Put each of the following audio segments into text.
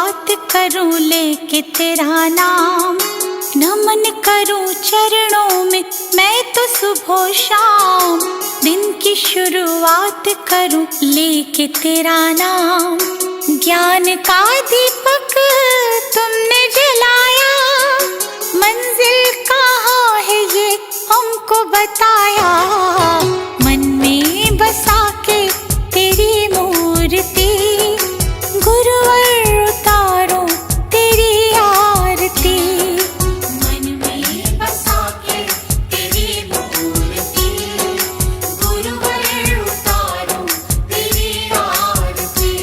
शुरुआत करूं लेके तेरा नाम, नमन करूं चरणों में मैं तो सुबह शाम। दिन की शुरुआत करूं लेके तेरा नाम, ज्ञान का दीपक तुमने जलाया, मंजिल कहाँ है ये हमको बताया। मन में बसा के तेरी मूर्ति, गुरुवर उतारो तेरी आरती। मन में बसा के तेरी मूर्ति, गुरुवर उतारो तेरी आरती।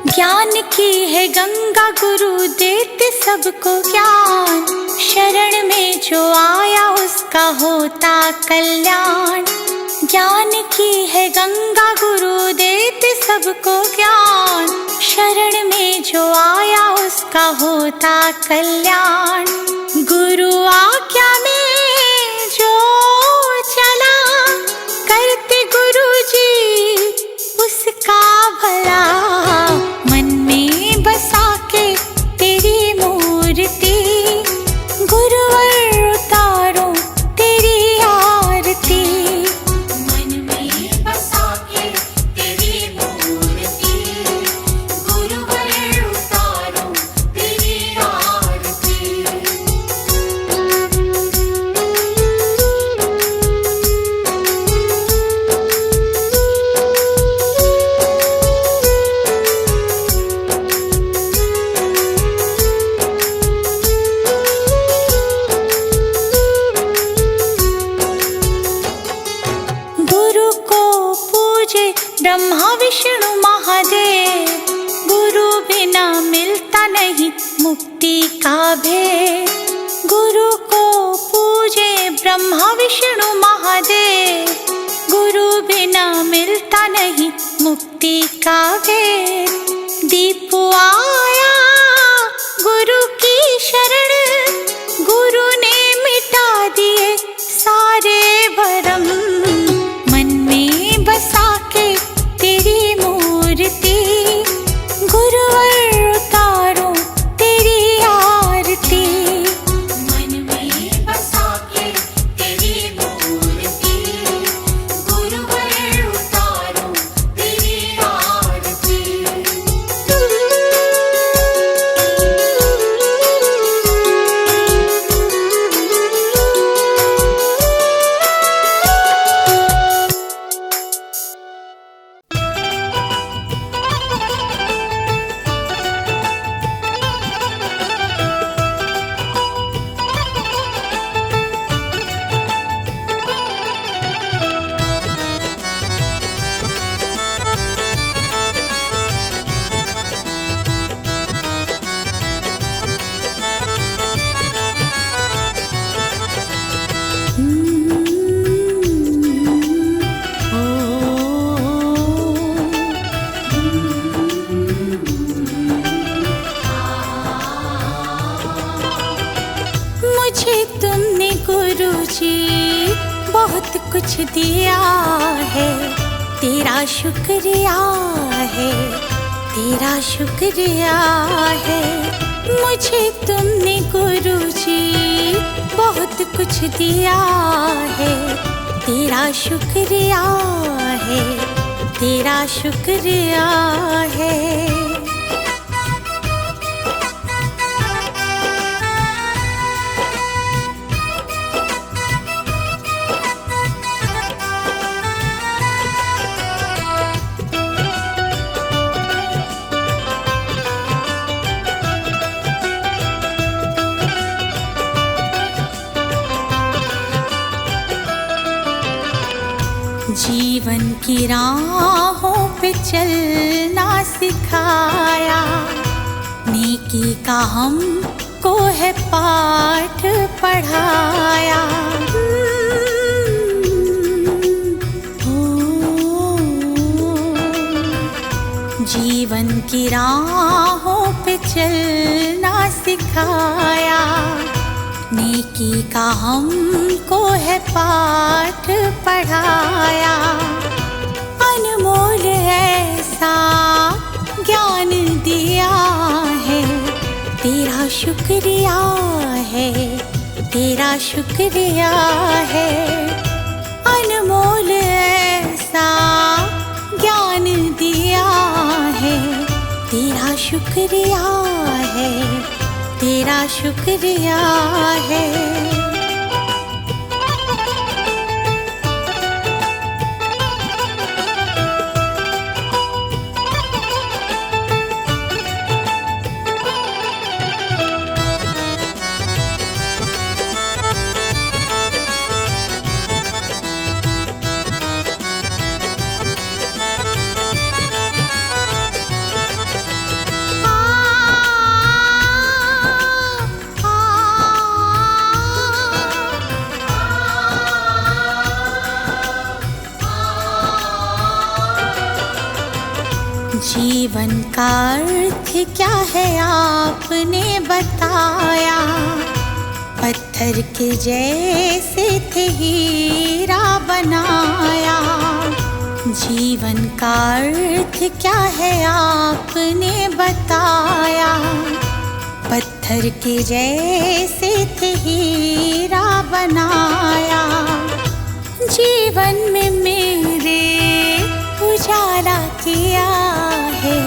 ज्ञान की है गंगा गुरु देते सबको ज्ञान, शरण में जो आया उसका होता कल्याण। ज्ञान की है गंगा गुरु देते सबको ज्ञान, शरण में जो आया उसका होता कल्याण। गुरु आज्ञा में जो चला, करते गुरु जी उसका भला। मन में बसा के तेरी मूर्ति, गुरुवर उतारो तेरी आरती। मन में बसा के तेरी मूर्ति, गुरुवर उतारो तेरी आरती। गुरु को पूजे ब्रह्मा विष्णु महादेव, गुरु बिना मिलता नहीं मुक्ति का भेद। गुरु को पूजे ब्रह्मा विष्णु महादेव, गुरु बिना मिलता नहीं मुक्ति का भेद। दीप आया गुरु की शरण, गुरु ने मिटा दिए सारे भरम। मन में बसा के तेरी मूर्ति, गुरुवर उतारो तेरी आरती। मन में बसा के तेरी मूर्ति, गुरुवर उतारो तेरी आरती। मुझे तुमने गुरुजी बहुत कुछ दिया है, तेरा शुक्रिया है, तेरा शुक्रिया है। मुझे तुमने गुरुजी बहुत कुछ दिया है, तेरा शुक्रिया है, तेरा शुक्रिया है। जीवन की राहों पे चलना सिखाया, नेकी का हमको है पाठ पढ़ाया। ओ जीवन की राहों पे चलना सिखाया, नेकी का हमको है पाठ पढ़ाया। अनमोल ऐसा ज्ञान दिया है, तेरा शुक्रिया है, तेरा शुक्रिया है। अनमोल ऐसा ज्ञान दिया है, तेरा शुक्रिया है, तेरा शुक्रिया है। जीवन का अर्थ क्या है आपने बताया, पत्थर के जैसे थे हीरा बनाया। जीवन का अर्थ क्या है आपने बताया, पत्थर के जैसे थे हीरा बनाया। जीवन में मेरे उजाला किया है,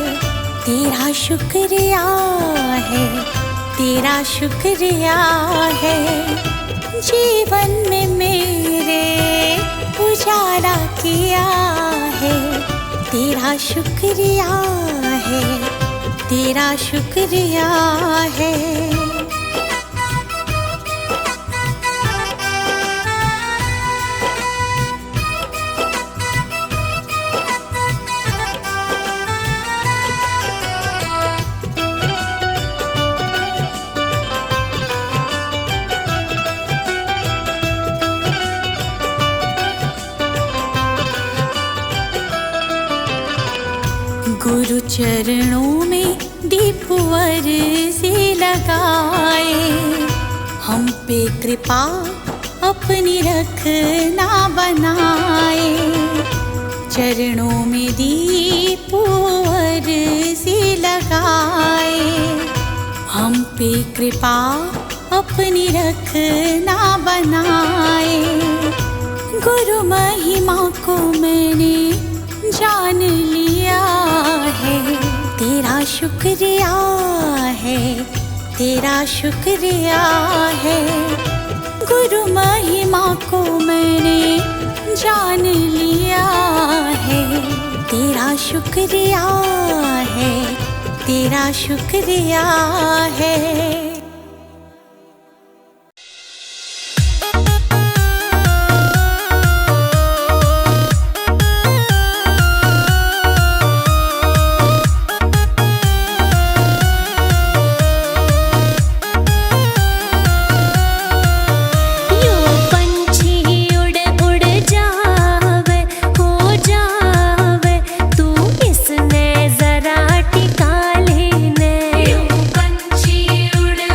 तेरा शुक्रिया है, तेरा शुक्रिया है। जीवन में मेरे उजाला किया है, तेरा शुक्रिया है, तेरा शुक्रिया है। गुरु चरणों में दीपवर से लगाए, हम पे कृपा अपनी रखना बनाए। चरणों में दीपवर से लगाए, हम पे कृपा अपनी रखना बनाए। गुरु महिमा को मैंने जान लिया है, तेरा शुक्रिया है, तेरा शुक्रिया है। गुरु महिमा को मैंने जान लिया है, तेरा शुक्रिया है, तेरा शुक्रिया है। पंछी उड़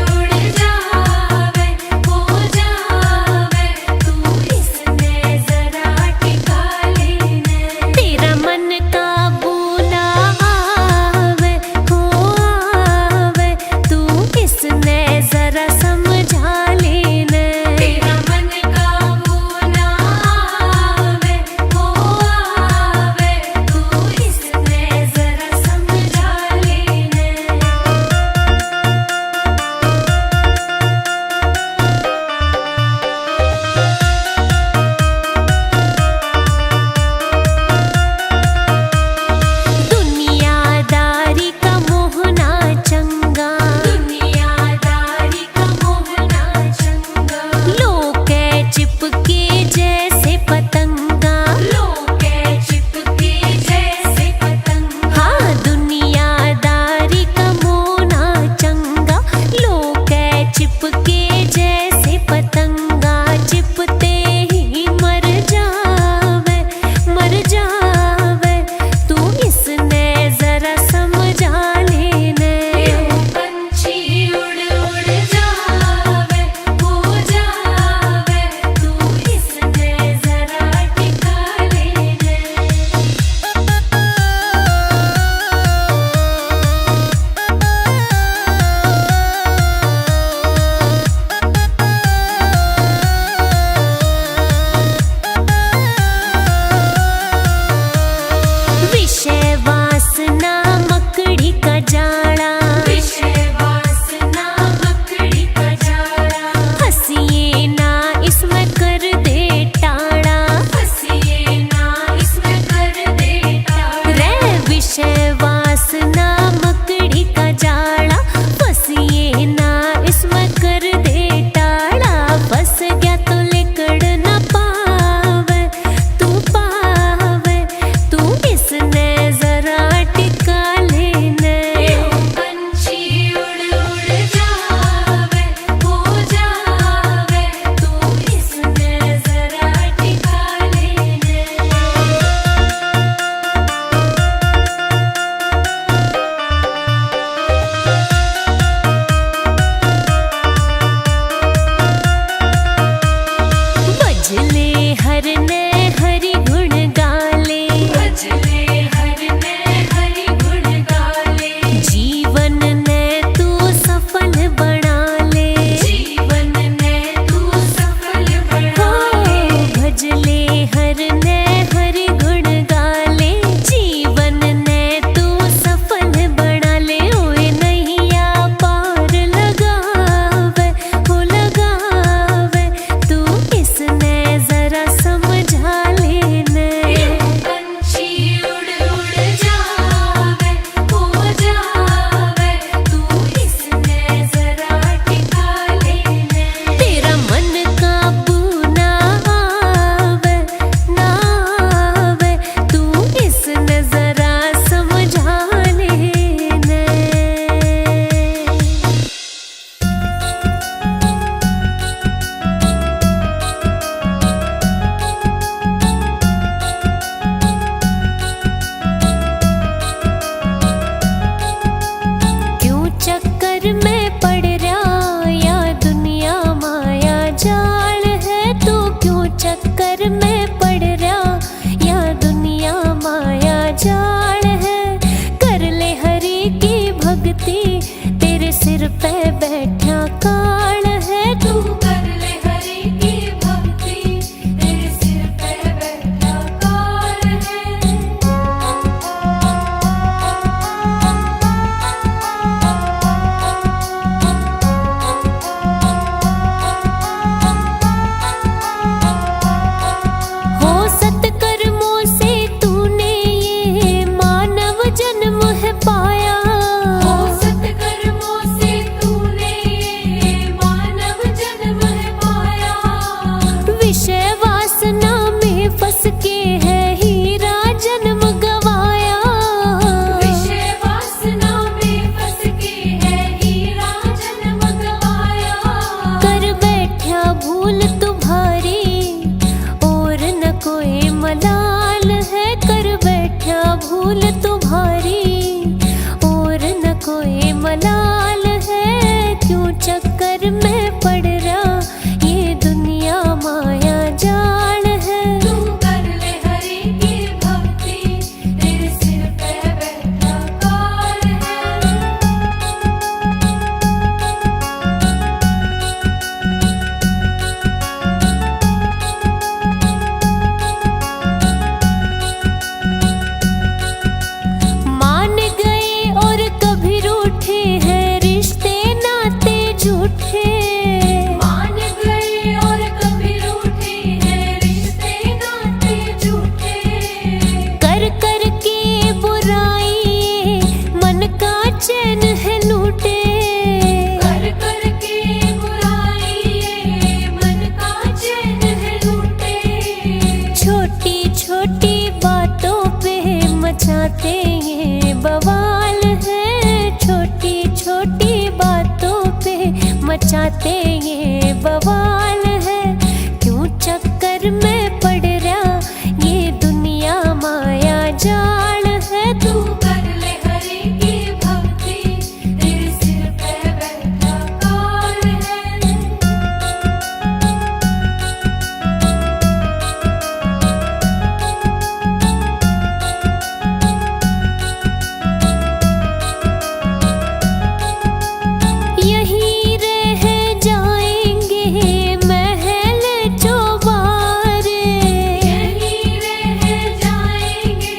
भक्ति, तेरे सिर पे बैठा काल है। तू कर ले हरि की भक्ति, तेरे सिर पे बैठा काल है। हो सत्कर्मों से तूने ये मानव जन्म है पाया। हो सत्कर्मों से तूने ये मानव जन्म है पाया। विषय वासना में फंस के है हीरा जन्म गवाया। विषय वासना में फंस के है हीरा जन्म गवाया। कर बैठा भूल तुम्हारी और न कोई मलाल है। कर बैठा भूल तुम्हारी और न कोई मलाल है। क्यों चक्कर में पड़ रहा ये दुनिया माया जाल है। तू कर ले हरि की भक्ति, तेरे सिर पे बैठा काल है। मान गए और कभी रूठे हैं रिश्ते नाते झूठे। मान गए और कभी रूठे हैं रिश्ते नाते झूठे। कर कर के बुराई मन का चैन है लूटे। कर कर के बुराई मन का चैन है लूटे। छोटी छोटी बातों पे मचाते ये बवाल है। छोटी छोटी बातों पे मचाते ये बवाल है। क्यों चक्कर में पड़ रहा ये दुनिया माया जाल है। तू कर ले हरि की भक्ति, तेरे सिर पे बैठा काल है। यहीं रह जाएंगे महल चौबारे। यहीं रह जाएंगे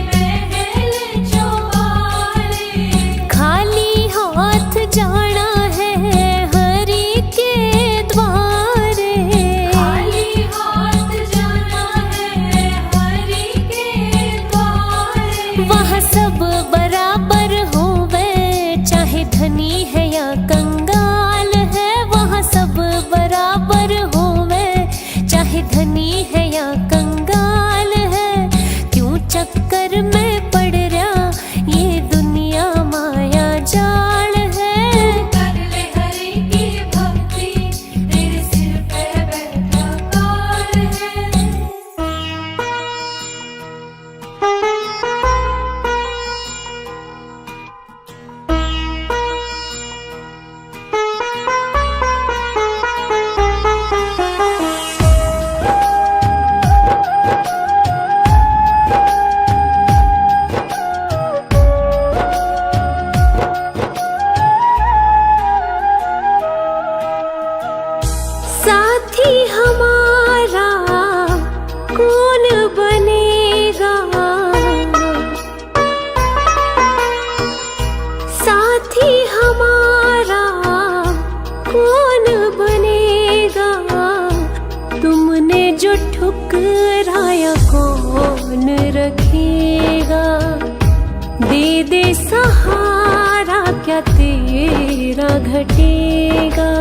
महल चौबारे। खाली हाथ जाना है हरि के द्वारे। खाली हाथ जाना है हरि के द्वारे। वहाँ सब बराबर होवे चाहे धनी है या कंगाल है। वहाँ सब बराबर होवे चाहे धनी है या कंगाल है। क्यों चक्कर में पड़ रहा ये दुनिया माया जाल है। कर ले हरि की भक्ति, तेरे सिर पे बैठा काल है। साथी हमारा कौन बनेगा। साथी हमारा कौन बनेगा। तुमने जो ठुकराया कौन रखेगा। दे दे सहारा क्या तेरा घटेगा।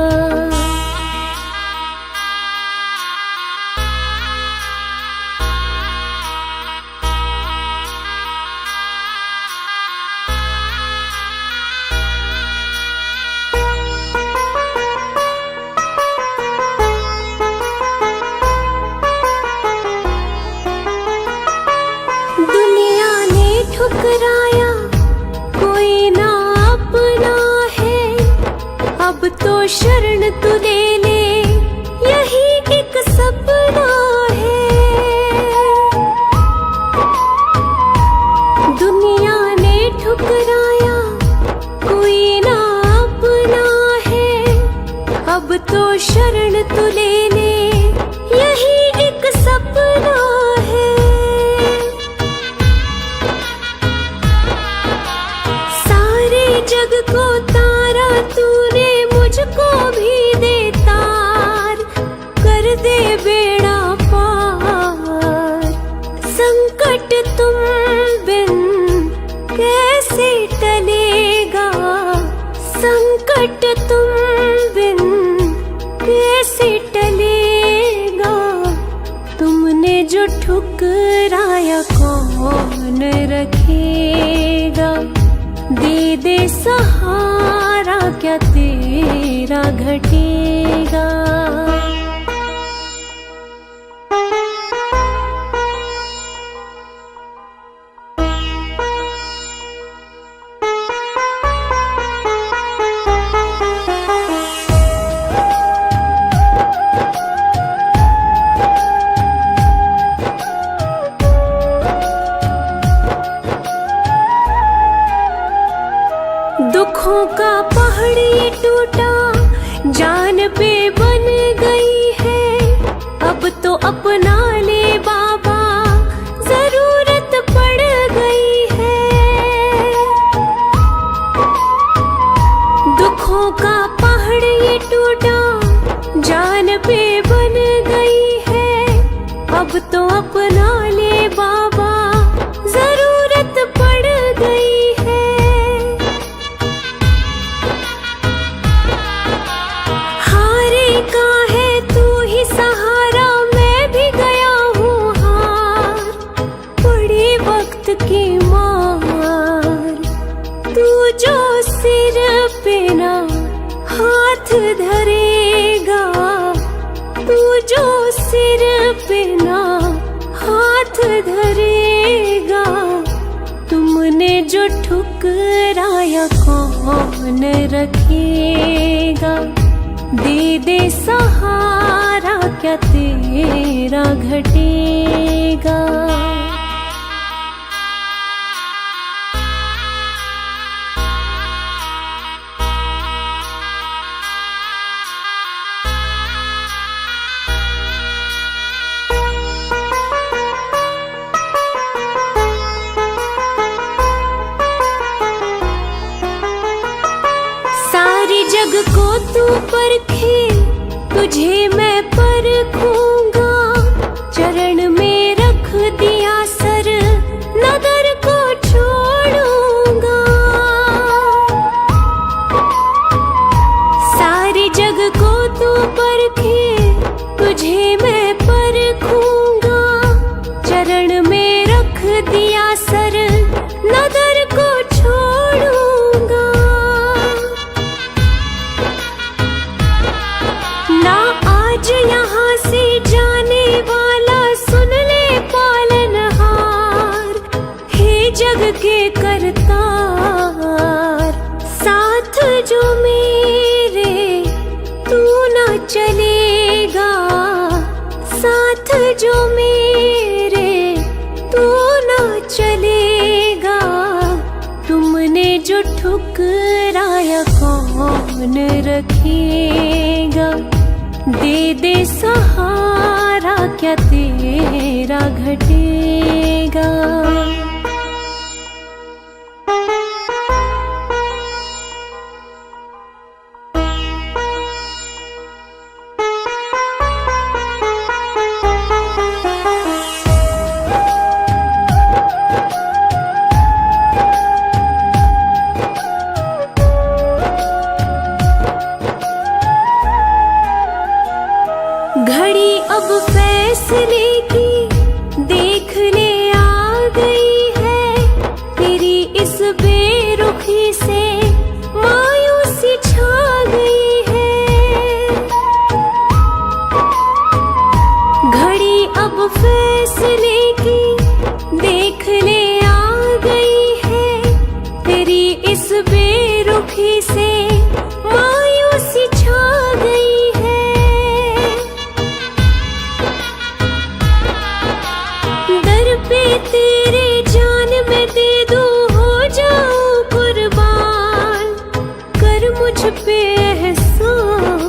दुनिया ने ठुकराया कोई ना अपना है। अब तो शरण तू ले ले यही एक सपना है। दुनिया ने ठुकराया जग को तारा तूने मुझको भी दे तार, कर दे बेड़ा पार। संकट तुम बिन कैसे टलेगा, संकट तुम बिन कैसे टलेगा। तुमने जो ठुकराया कौन रखेगा, दे दे सहारा क्या तेरा घटेगा। दुखों का पहाड़ ये टूटा जान पे बन गई है, अब तो अपना ले बाबा जरूरत पड़ गई है। दुखों का पहाड़ ये टूटा जान पे बन गई है, अब तो अपना ले बाबा जरूरत पड़ गई है। का है तू ही सहारा, मैं भी गया हूँ हार, पड़ी वक्त की मार। तू जो सिर पे ना हाथ धरेगा, तू जो सिर पे ना हाथ धरेगा। तुमने जो ठुकराया कौन रखेगा, दे दे सहारा क्या तेरा घटेगा। सारी जग को तू परखे, तुझे मैं परखूंगा। चरण में रख दिया सर, नदर को छोड़ूंगा। सारी जग को तू परखे, तुझे मैं परखूंगा। चरण में रख दिया सर, नदर को छोड़ूंगा। ना आज यहाँ से जाने वाला सुन ले पालनहार, हे जग के करतार। साथ जो मेरे तू ना चलेगा, साथ जो मेरे तू ना चलेगा। तुमने जो ठुकराया कौन रखेगा, दे दे सहारा क्या तेरा घटेगा। घड़ी अब फैसले की देखने आ गई है, तेरी इस बेरुखी से मायूसी छा गई है। घड़ी अब फैसले की देखने आ गई है, तेरी इस बेरुखी से मायूसी छा गई है। पे तेरे जान में दे दूं, हो जाऊं कुर्बान, कर मुझ पे एहसान।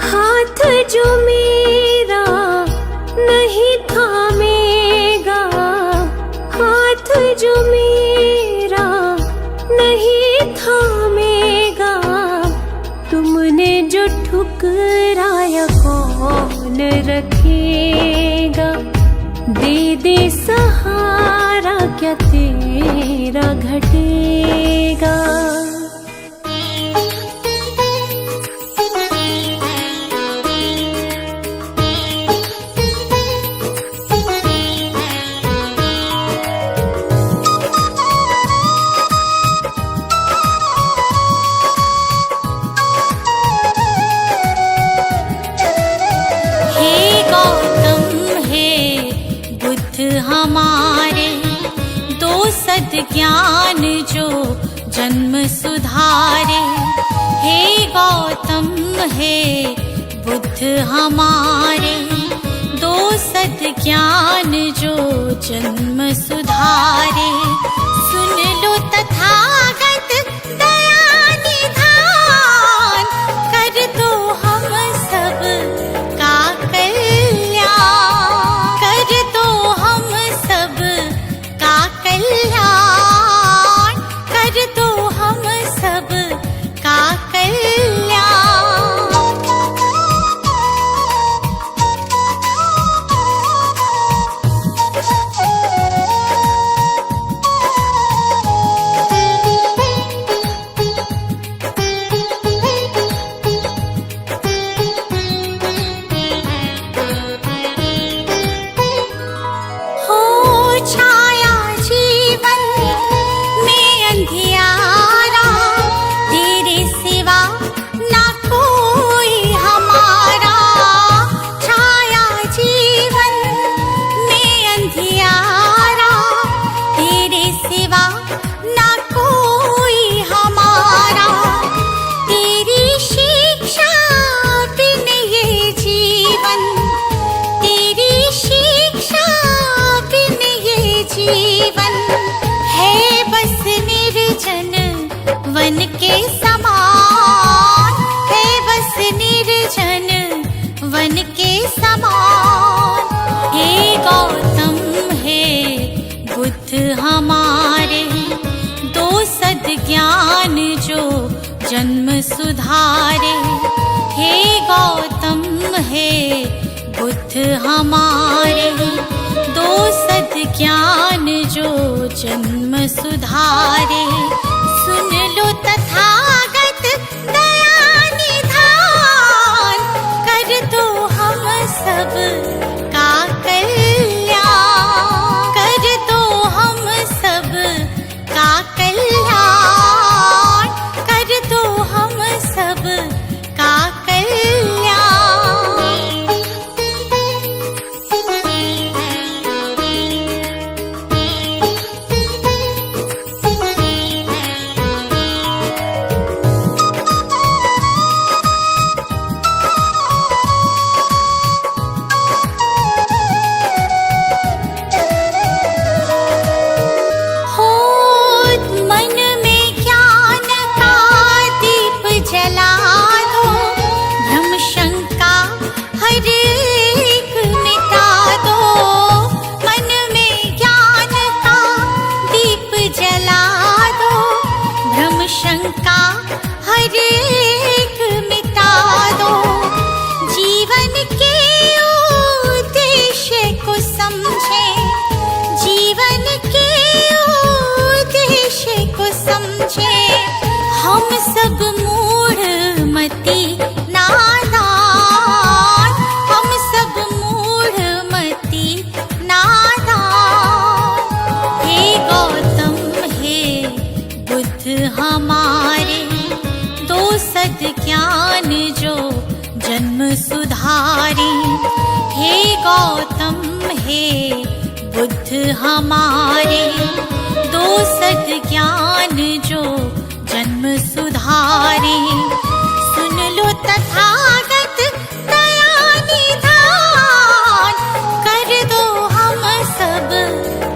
हाथ जो मेरा नहीं थामेगा, हाथ जो मेरा नहीं तुमने जो ठुकराया कौन रखेगा, दे दे सहारा क्या तेरा घटेगा। हमारे दो सद्ज्ञान जो जन्म सुधारे, हे गौतम हे बुद्ध हमारे दो सद्ज्ञान जो जन्म सुधारे। सुन लो तथागत दया निधान, कर दो हम सब का कल्याण, कर दो हम सब का कल्याण, कर दो हम सब का कल्याण। वन के समान है बस निर्जन वन के समान। हे गौतम हे बुद्ध हमारे दो सद्ज्ञान जो जन्म सुधारे, हे गौतम हे बुद्ध हमारे दो सद्ज्ञान जो जन्म सुधारे। सुन लो तथागत दया निधान, कर दो हम सब का कल्याण, कर दो हम सब का कल्याण, कर दो हम सब का कल्याण। शंका हर एक मिटा दो, जीवन के उद्देश्य को समझे, जीवन के उद्देश्य को समझे। हम सब मूढ़मति नादान, हम सब मूढ़मति नादान। हे गौतम हे बुद्ध हमारे दो सद्ज्ञान जो जन्म सुधारे, हे गौतम हे बुद्ध हमारे दो सद्ज्ञान जो जन्म सुधारे। सुन लो तथागत दया निधान, कर दो हम सब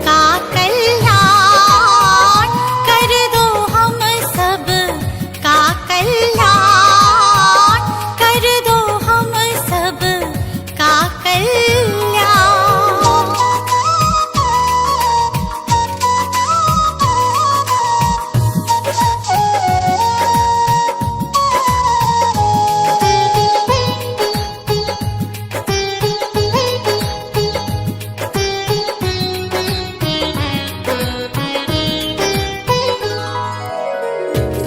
का कल्याण, कर दो हम सब का कल्याण, कर दो हम सब का कल्याण।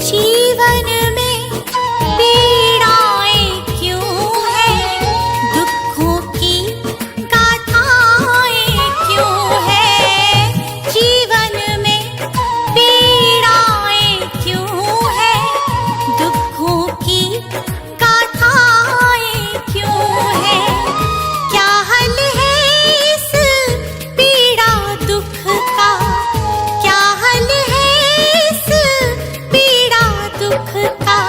जीवन में पीड़ाएं क्यों है, दुखों की गाथाएं क्यों है। जीवन में पीड़ाएं क्यों है, दुखों की गाथाएं क्यों है। क्या हल है इस पीड़ा दुख का, क्या हल है इस पीड़ा दुख का।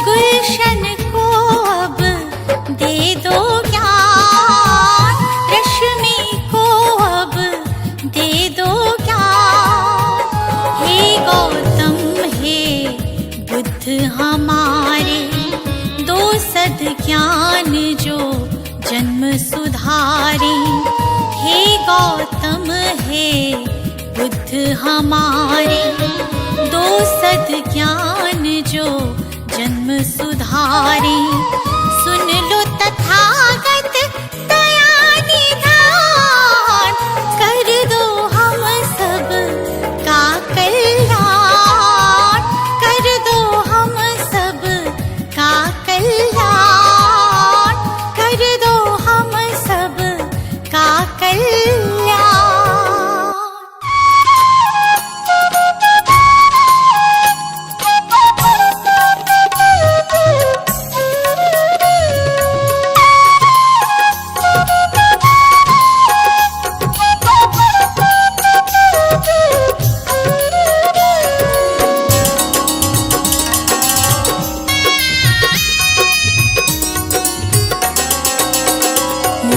गुलशन को अब दे दो ज्ञान, रश्मि को अब दे दो ज्ञान। हे गौतम हे बुद्ध हमारे, दो सद ज्ञान जो जन्म सुधारे। हे गौतम हे बुद्ध हमारे, दो सद ज्ञान जो जन्म सुधारे। सुन लो तथागत दया निधान, कर दो हम सब का कल्याण, कर दो हम सब का कल्याण, कर दो हम सब का कल्याण।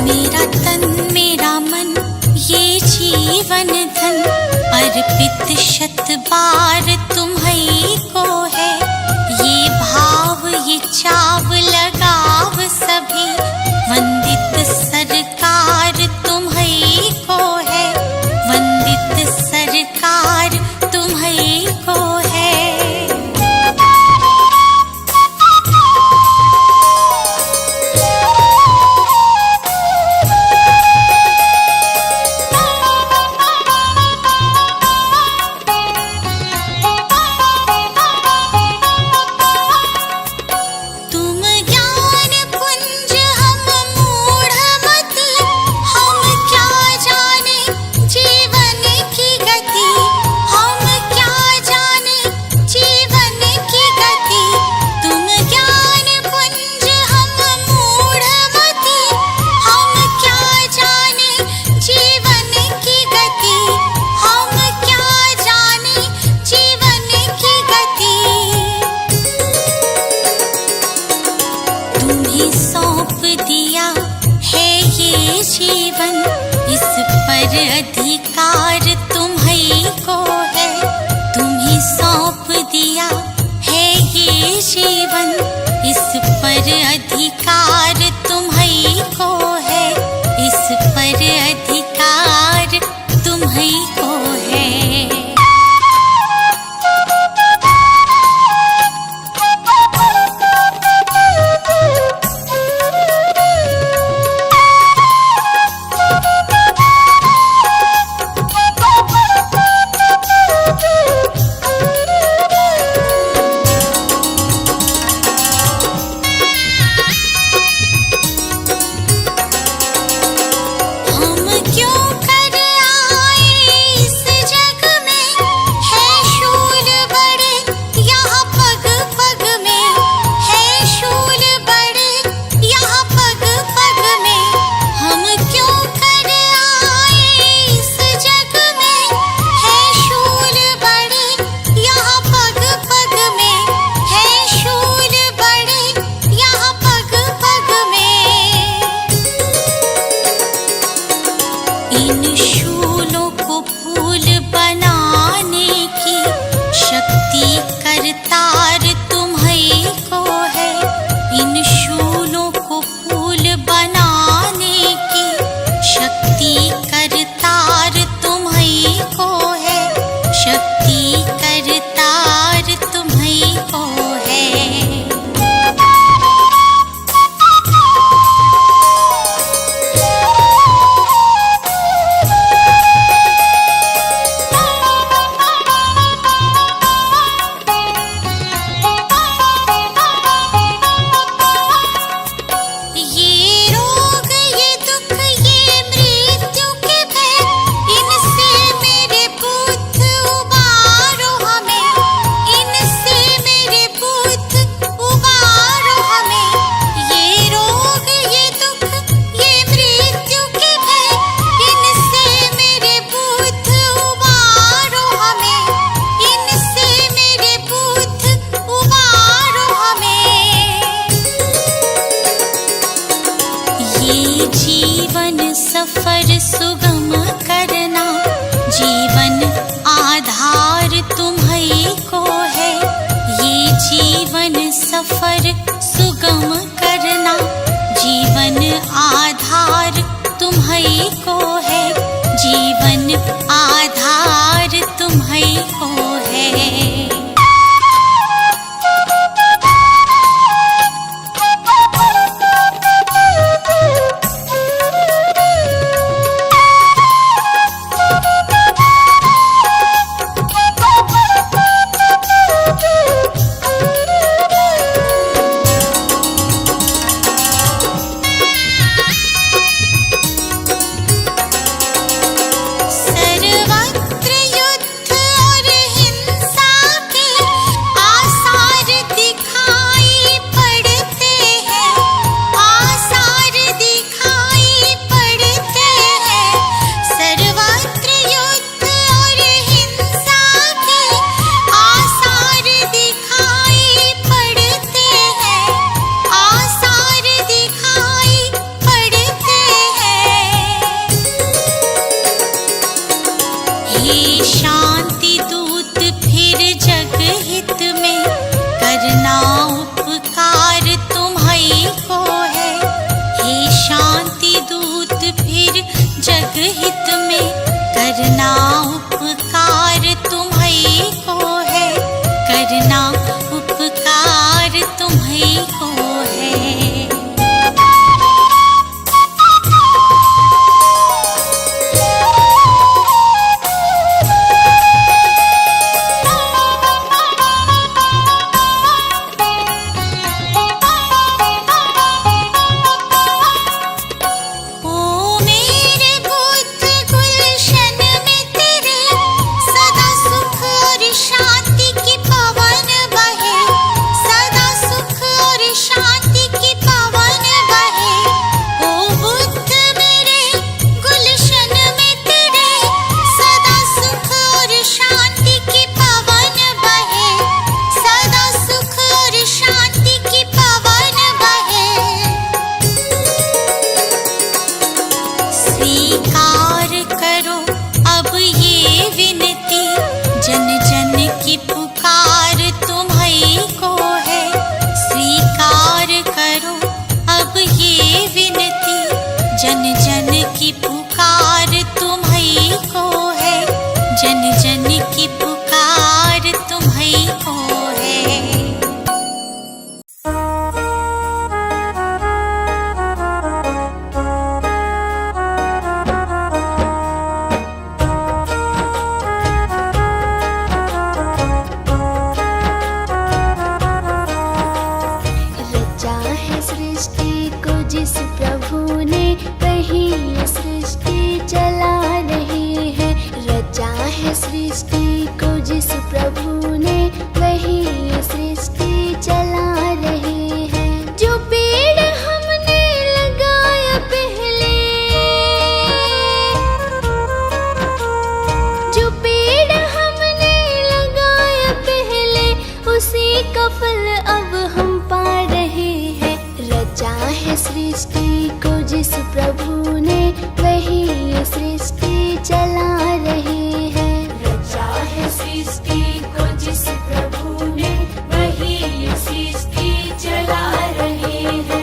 मेरा तन मेरा मन ये जीवन धन, अर्पित शत बार तुम्हीं को है। ये भाव ये चाव लगाव सभी, वंदित सरकार तुम्हीं को है, वंदित सरकार तुम्हीं को है। जीवन इस पर अधिकार तुम्हीं को है, तुम्हीं सौंप दिया है ये जीवन, इस पर अधिकार तुम्हीं को है, इस पर अधिकार तुम्हीं को है। इन शूलों को फूल बनाने की शक्ति करतार तुम्हीं को है, इन शूलों को फूल बनाने की शक्ति करतार तुम्हीं को है, शक्ति करतार तुम्हीं को है। सुगम करना। जीवन आधार तुम्हीं को है, जीवन आधार तुम्हीं को है। शांति दूत फिर जग हित में करना उपकार तुम्हीं को है। हे शांति दूत फिर जग हित में करना उपकार तुम्हीं को है, करना उपकार तुम्हीं को है। स्वीकार करो अब ये विनती, जन जन की पुकार तुम्हीं को है। स्वीकार करो अब ये विनती, जन जन की पुकार तुम्हीं को है, जन जन की पुकार तुम्हीं को है। जिस प्रभु ने वही सृष्टि चला रही है। रचा है सृष्टि को जिस प्रभु ने वही सृष्टि चला रही है। जो पेड़ हमने लगाया पहले, जो पेड़ हमने लगाया पहले, उसी का फल अब हम पा रहे हैं। रचा है सृष्टि को जिस प्रभु ने वही सृष्टि चला रही है। रचा है सृष्टि को जिस प्रभु ने वही सृष्टि चला रही है।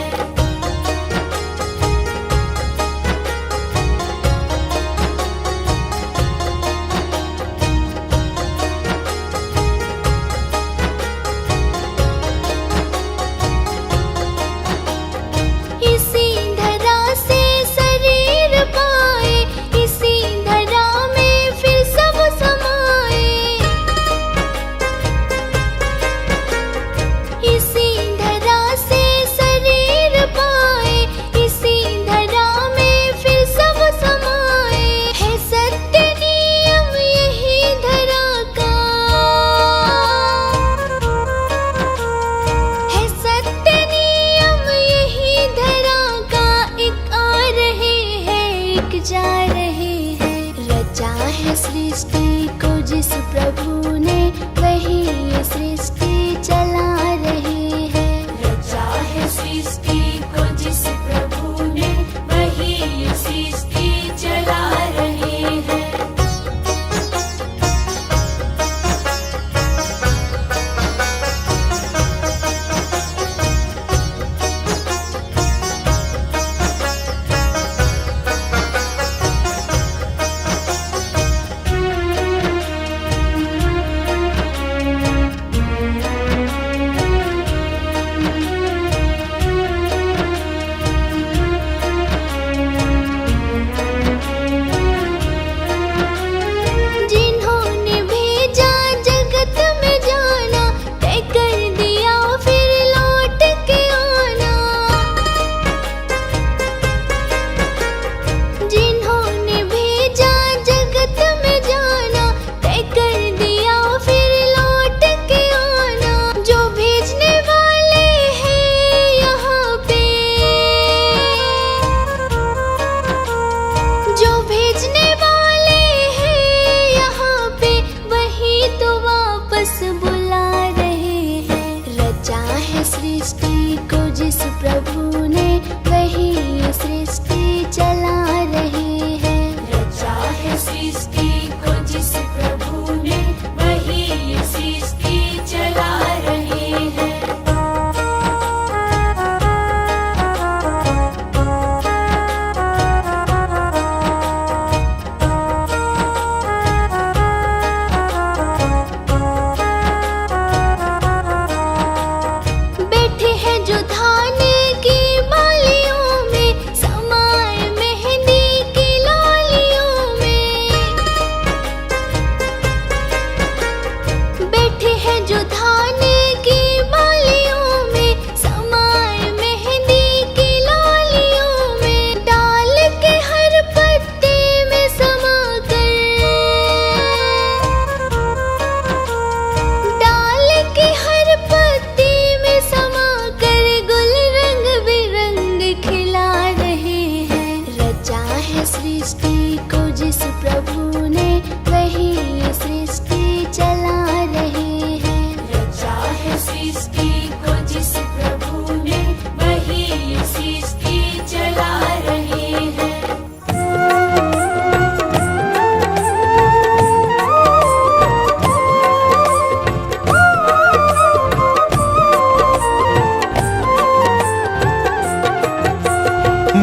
इसी धरा से शरीर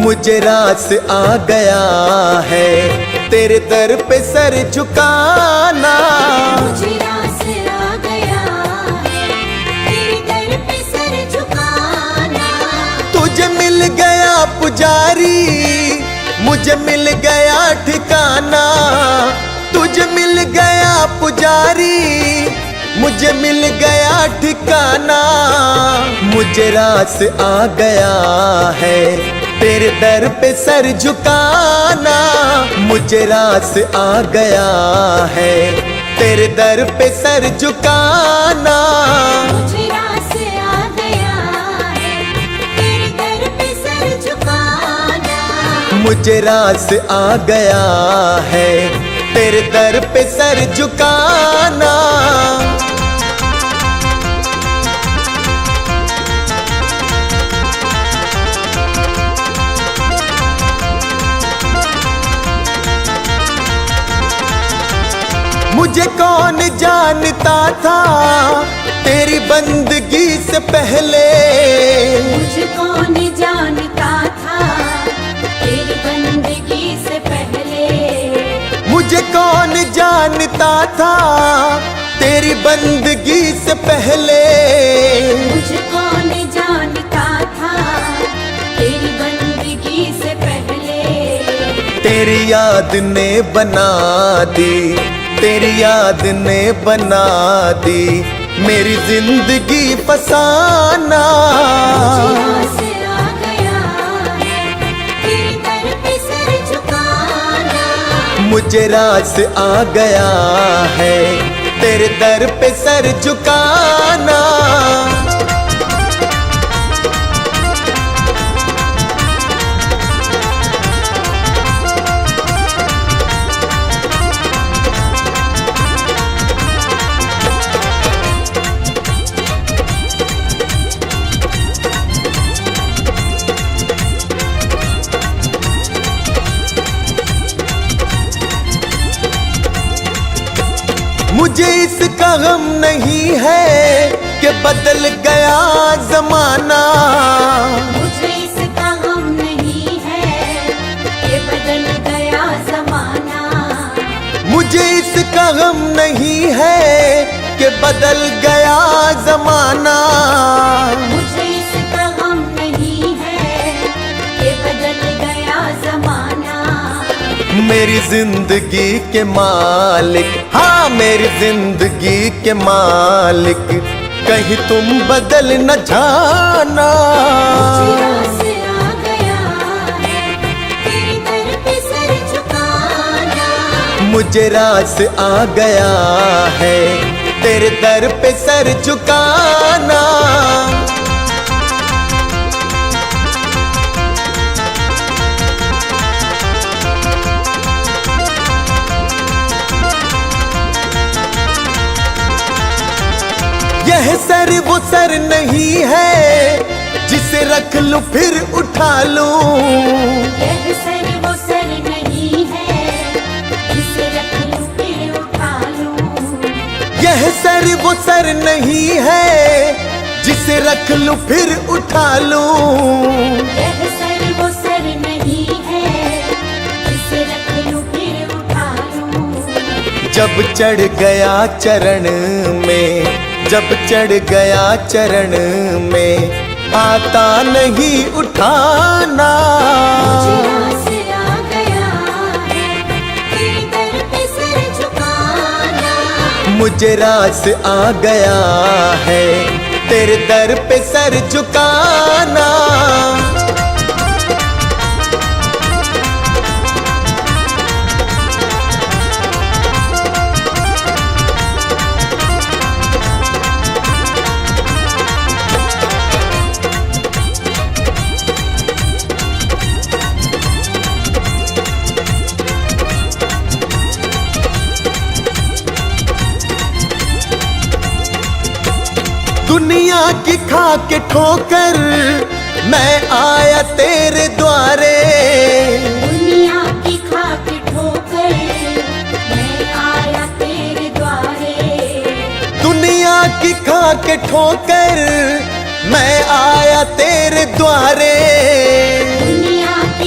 मुझे रास आ गया है तेरे दर पे सर झुकाना। मुझे रास आ गया है तेरे दर पे सर झुकाना। तुझे मिल गया पुजारी, मुझे मिल गया ठिकाना। तुझे मिल गया पुजारी, मुझे मिल गया ठिकाना। मुझे रास आ गया है तेरे दर पे सर झुकाना। मुझे रास आ गया है तेरे दर पे सर झुकाना। मुझे रास आ गया है तेरे दर पे सर झुकाना। मुझे रास आ गया है तेरे दर पे सर झुकाना। मुझे कौन जानता था तेरी बंदगी से पहले। मुझे कौन जानता था तेरी बंदगी से पहले। मुझे कौन जानता था तेरी बंदगी से पहले। मुझे कौन जानता था तेरी बंदगी से पहले। तेरी याद ने बना दी, तेरी याद ने बना दी मेरी जिंदगी फसाना। मुझे रास आ गया है तेरे दर पे सर झुकाना। मुझे रास आ गया है तेरे दर पे सर झुकाना। मुझे इसका गम नहीं है कि बदल गया जमाना। मुझे इसका गम नहीं है कि बदल गया जमाना। मुझे इसका गम नहीं है कि बदल गया जमाना। मुझे इसका गम नहीं है कि बदल गया जमाना। मेरी जिंदगी के मालिक, हाँ मेरी जिंदगी के मालिक, कहीं तुम बदल न जाना। मुझे रास आ गया है तेरे दर पे सर झुकाना। मुझे रास आ गया है तेरे दर पे सर झुकाना। यह सर वो सर नहीं है जिसे रख लूं फिर उठा लूं। यह सर वो सर नहीं है जिसे रख लूं फिर उठा लूं। यह सर वो सर नहीं है जिसे रख लूं फिर उठा लूं। यह सर वो सर नहीं है जिसे रख लूं फिर उठा लूं। जब चढ़ गया चरण में, जब चढ़ गया चरण में, आता नहीं उठाना। मुझे रास आ गया है तेरे दर पे सर झुकाना। मुझे रास आ गया है तेरे दर पे सर झुकाना। दुनिया की खा के ठोकर मैं आया तेरे द्वारे। दुनिया की खा के ठोकर मैं आया तेरे द्वारे। दुनिया की खा के ठोकर मैं आया तेरे द्वारे। दुनिया की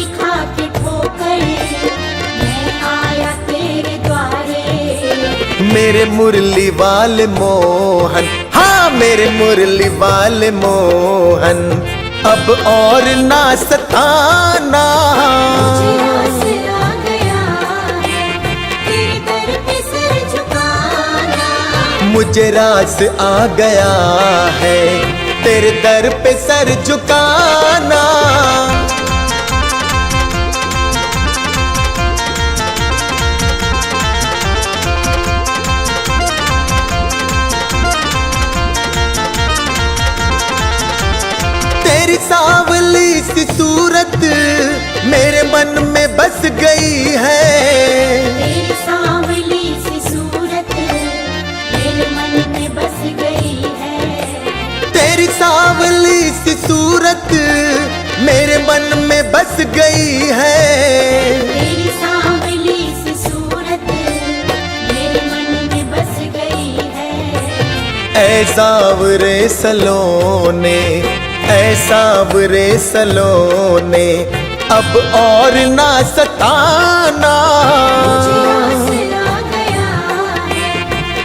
मेरे मुरली वाले मोहन, हाँ मेरे मुरली वाले मोहन, अब और ना सताना। मुझे आसरा गया है तेरे दर पे सर झुकाना। मुझे रास आ गया है तेरे दर पे सर झुकाना। तेरी सांवली सी सूरत मेरे मन में बस गई है। तेरी सांवली सी सूरत मेरे मन में बस गई है। तेरी सांवली सी सूरत मेरे मन में बस गई है। तेरी सांवली सी सूरत मेरे मन में बस गई है। ऐ सांवरे सलोने, ऐ सांवरे सलोने, अब और ना सताना। मुझे आसरा गया है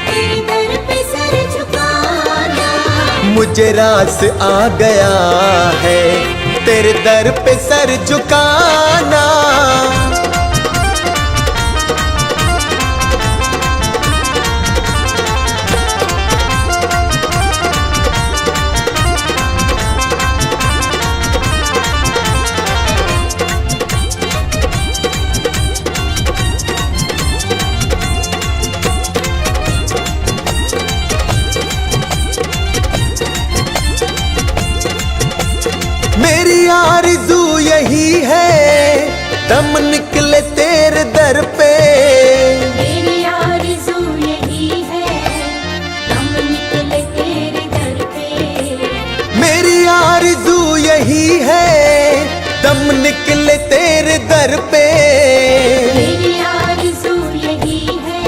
तेरे दर पे सर झुकाना। मुझे रास आ गया है तेरे दर पे सर झुकाना। मेरी आरज़ू यही है दम निकले तेरे दर पे। मेरी आरज़ू यही है दम निकले तेरे दर पे। मेरी आरज़ू यही है दम निकले तेरे दर पे। मेरी आरज़ू यही है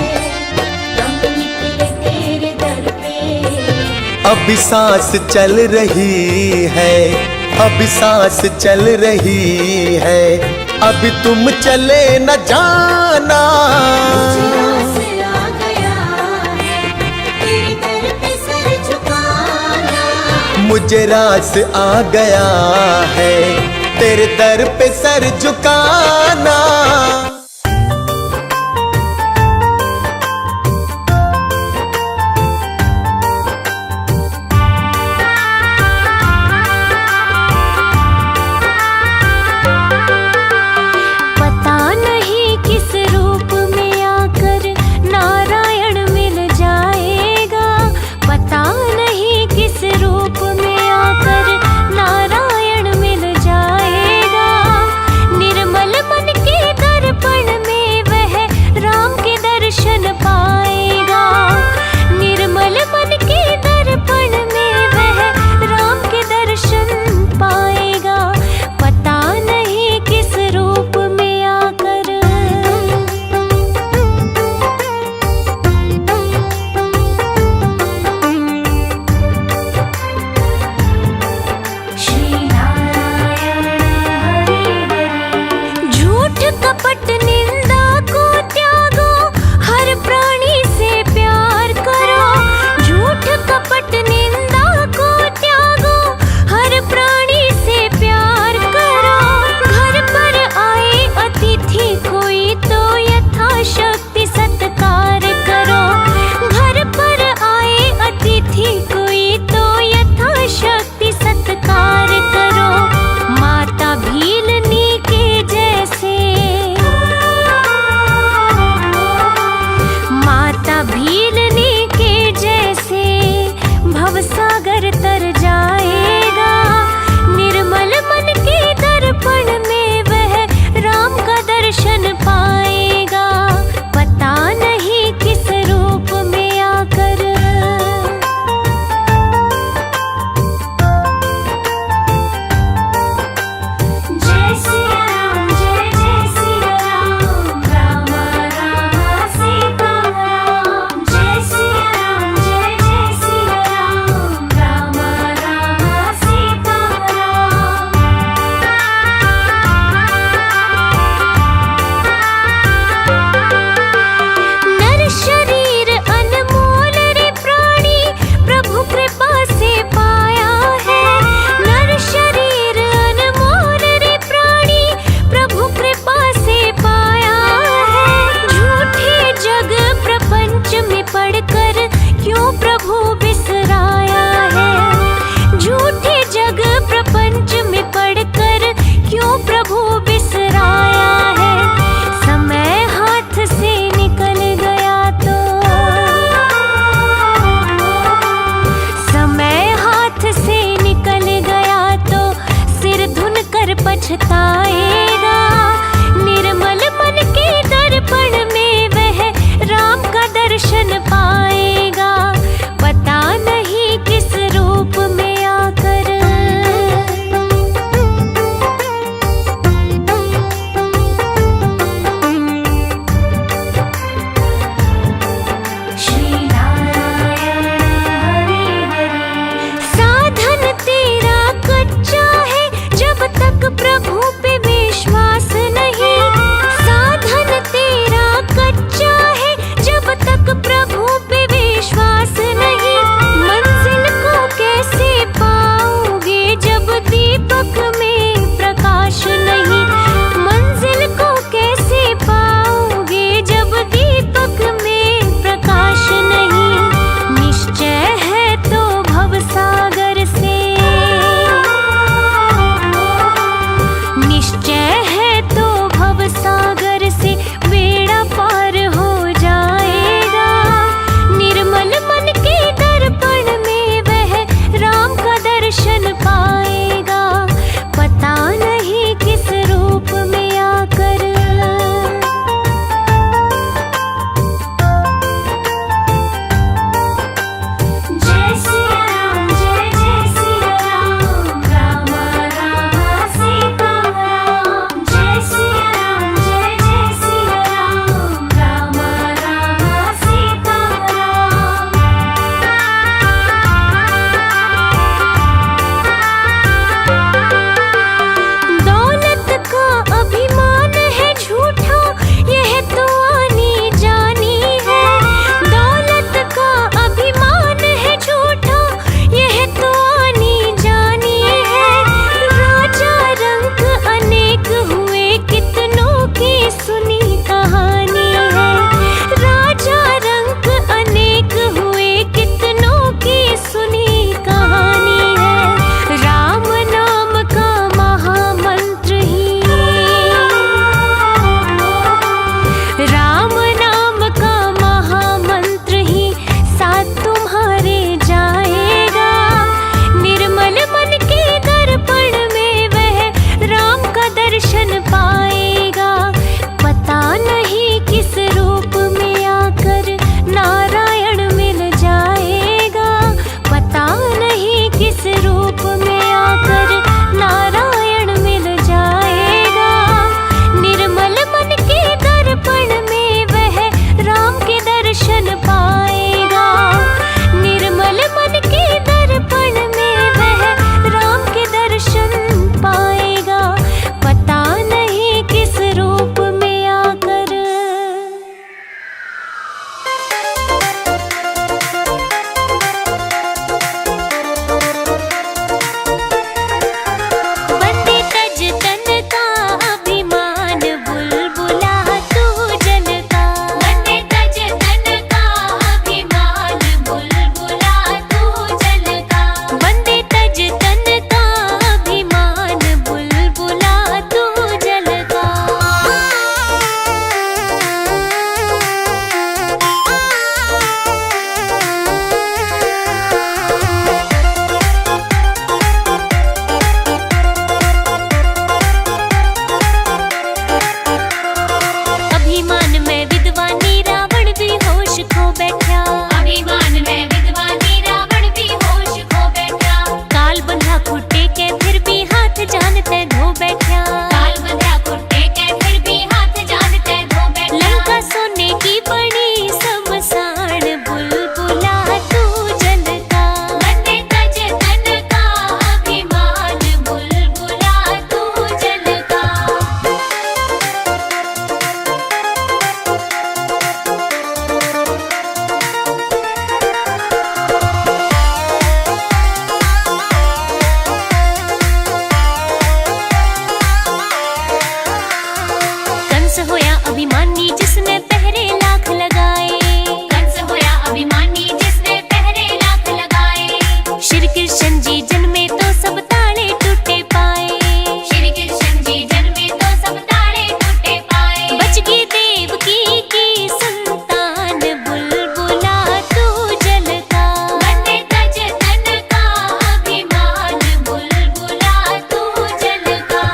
दम निकले तेरे दर पे। अभी सांस चल रही है, अभी सांस चल रही है, अभी तुम चले न जाना। मुझे आसरा गया है तेरे दर पे सर झुकाना। मुझे रास आ गया है तेरे दर पे सर झुकाना। पता नहीं किस रूप में आकर नारायण मिल जाएगा। पता नहीं किस रूप में आकर नारायण मिल जाएगा। निर्मल मन के दर पर दर्शन पाएगा, पता नहीं किस रूप में आकर। जय सिया राम जय जय सिया राम, राम राम सीता राम। जय सिया राम जय जय सिया राम, राम राम सीता राम। दौलत का अभिमान है झूठा, यह तो आनी जानी है। दौलत का अभिमान है झूठा, यह तो आनी जानी है। राजा रंग अनेक हुए, कितनों की सुनी कहानी है। राजा रंग अनेक हुए, कितनों की सुनी कहानी है। राम नाम का महामंत्र ही, राम नाम का महामंत्र ही साथ तुम्हारे जाएगा। निर्मल मन के दर्पण में वह राम का दर्शन पाएगा, पता नहीं किस रूप में आकर नारायण मिल जाएगा। पता नहीं किस रूप में आकर नारायण मिल जाएगा। निर्मल मन के दर्पण में वह राम के दर्शन पाएगा। निर्मल मन के दर्पण में वह राम के दर्शन पाएगा, पता नहीं किस रूप में आकर। वंदे तज तन का अभिमान, बुलबुला तू जल का। वंदे तज तन का अभिमान, बुलबुला तू जल का। वंदे तज तन का अभिमान, बुलबुला तू जल का। अभिमान में विद्वानी रावण भी होश खो बैठा। अभिमान में विद्वानी रावण भी होश खो बैठा। काल बंधा खुट्टे के फिर भी हाथ जानते धो बैठा। काल बंधा खुट्टे के फिर भी हाथ जानते धो बैठा। लंका सोने की बड़ी शमशान, बुलबुला तू जल का। वंदे तज तन का अभिमान, बुलबुला तू जल का। कंस होया अभिमानी जिसने पहरे लाख लगाए। कंस होया अभिमानी जिसने पहरे लाख लगाए। श्री कृष्ण जी जन्मे तो सब ताले टूटे पाए। श्री कृष्ण जी जन्मे तो सब ताले टूटे पाए। बच गई देवकी की संतान, बुलबुला तू जल का। वंदे तज तन का अभिमान, बुलबुला तू जल का।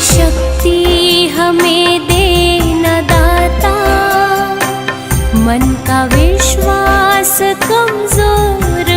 शक्ति हमें देना दाता, मन का विश्वास कमजोर